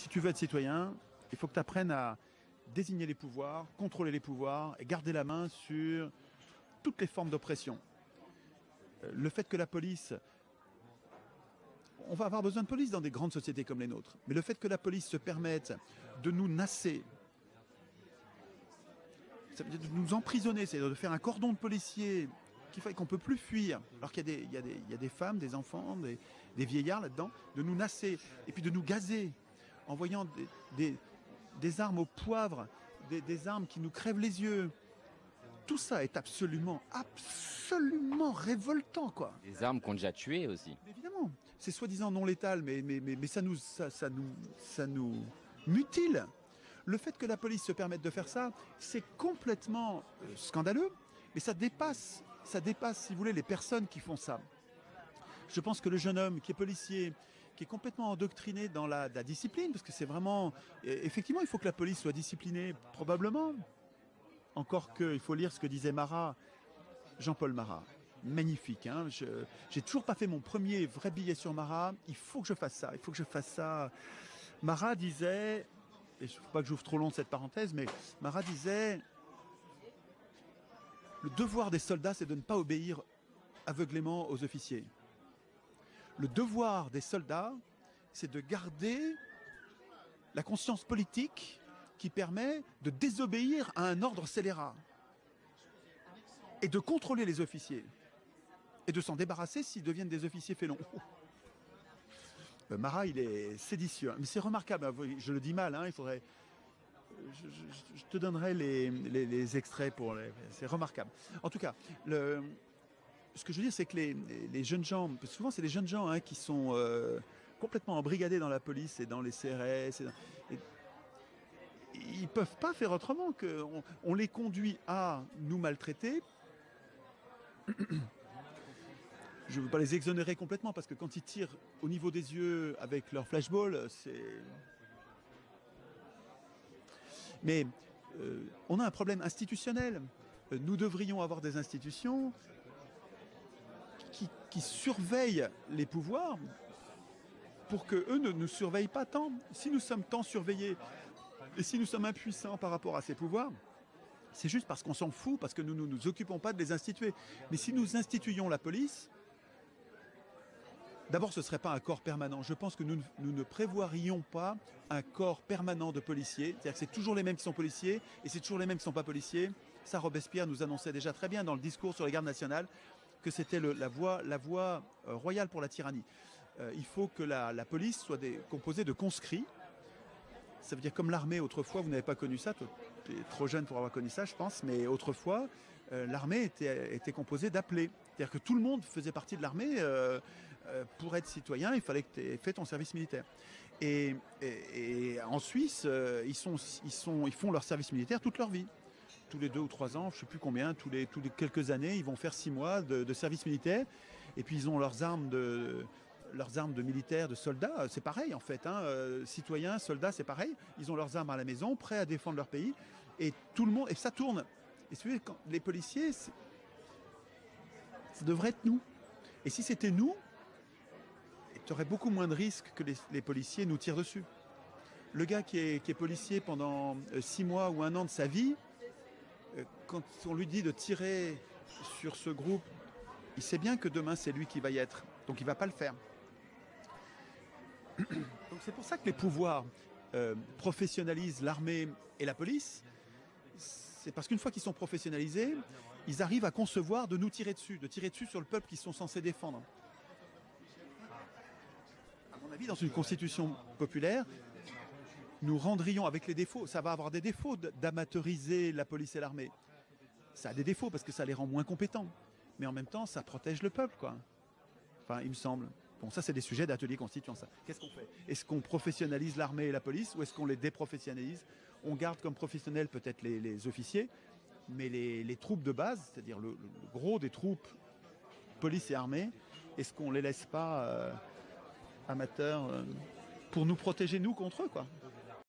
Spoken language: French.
si tu veux être citoyen, il faut que tu apprennes à désigner les pouvoirs, contrôler les pouvoirs et garder la main sur toutes les formes d'oppression. Le fait que la police... On va avoir besoin de police dans des grandes sociétés comme les nôtres. Mais le fait que la police se permette de nous nasser, ça veut dire de nous emprisonner, c'est-à-dire de faire un cordon de policiers qui fait qu'on ne peut plus fuir, alors qu'il y a des femmes, des enfants, des vieillards là-dedans, de nous nasser et puis de nous gazer en voyant des armes au poivre, des armes qui nous crèvent les yeux. Tout ça est absolument absolument révoltant, quoi. Des armes qu'on a déjà tuées aussi. Évidemment, c'est soi-disant non létal, mais ça nous mutile. Le fait que la police se permette de faire ça, c'est complètement scandaleux, mais ça dépasse, si vous voulez, les personnes qui font ça. Je pense que le jeune homme qui est policier, qui est complètement endoctriné dans la discipline, parce que c'est vraiment... Effectivement, il faut que la police soit disciplinée, probablement. Encore qu'il faut lire ce que disait Marat, Jean-Paul Marat. Magnifique, hein. J'ai toujours pas fait mon premier vrai billet sur Marat. Il faut que je fasse ça, Marat disait, et il ne faut pas que j'ouvre trop long cette parenthèse, mais Marat disait, le devoir des soldats, c'est de ne pas obéir aveuglément aux officiers. Le devoir des soldats, c'est de garder la conscience politique qui permet de désobéir à un ordre scélérat et de contrôler les officiers et de s'en débarrasser s'ils deviennent des officiers félons. Marat, il est séditieux, mais c'est remarquable, je le dis mal, hein, il faudrait... Je te donnerai les extraits pour les... C'est remarquable. En tout cas, ce que je veux dire, c'est que les jeunes gens, parce que souvent c'est les jeunes gens qui sont complètement embrigadés dans la police et dans les CRS, ils ne peuvent pas faire autrement qu'on les conduit à nous maltraiter. Je ne veux pas les exonérer complètement, parce que quand ils tirent au niveau des yeux avec leur flashball, c'est... Mais on a un problème institutionnel. Nous devrions avoir des institutions qui surveillent les pouvoirs pour qu'eux ne nous surveillent pas tant. Si nous sommes tant surveillés et si nous sommes impuissants par rapport à ces pouvoirs, c'est juste parce qu'on s'en fout, parce que nous ne nous occupons pas de les instituer. Mais si nous instituions la police, d'abord ce ne serait pas un corps permanent. Je pense que nous ne prévoirions pas un corps permanent de policiers. C'est-à-dire que c'est toujours les mêmes qui sont policiers et c'est toujours les mêmes qui ne sont pas policiers. Ça, Robespierre nous annonçait déjà très bien dans le discours sur les gardes nationales que c'était la voie royale pour la tyrannie. Il faut que la police soit composée de conscrits. Ça veut dire comme l'armée autrefois, vous n'avez pas connu ça, tu es trop jeune pour avoir connu ça je pense, mais autrefois l'armée était composée d'appelés. C'est-à-dire que tout le monde faisait partie de l'armée. Pour être citoyen, il fallait que tu aies fait ton service militaire. Et en Suisse, ils font leur service militaire toute leur vie. Tous les 2 ou 3 ans, je ne sais plus combien, tous les quelques années, ils vont faire 6 mois de service militaire. Et puis ils ont leurs armes de militaires, de soldats. C'est pareil en fait, hein. Citoyens, soldats, c'est pareil. Ils ont leurs armes à la maison, prêts à défendre leur pays. Et tout le monde, et ça tourne. Et si vous voulez, les policiers, ça devrait être nous. Et si c'était nous, tu aurais beaucoup moins de risques que les policiers nous tirent dessus. Le gars qui est policier pendant 6 mois ou 1 an de sa vie, quand on lui dit de tirer sur ce groupe, il sait bien que demain c'est lui qui va y être. Donc il ne va pas le faire. Donc c'est pour ça que les pouvoirs professionnalisent l'armée et la police. C'est parce qu'une fois qu'ils sont professionnalisés, ils arrivent à concevoir de nous tirer dessus, de tirer dessus sur le peuple qu'ils sont censés défendre. À mon avis, dans une constitution populaire, nous rendrions avec les défauts, ça va avoir des défauts d'amateuriser la police et l'armée. Ça a des défauts parce que ça les rend moins compétents. Mais en même temps, ça protège le peuple, quoi. Enfin, il me semble. Bon, ça, c'est des sujets d'atelier constituant, ça. Qu'est-ce qu'on fait? Est-ce qu'on professionnalise l'armée et la police ou est-ce qu'on les déprofessionnalise? On garde comme professionnels peut-être les officiers, mais les troupes de base, c'est-à-dire le gros des troupes, police et armée, est-ce qu'on les laisse pas amateurs pour nous protéger, nous, contre eux, quoi?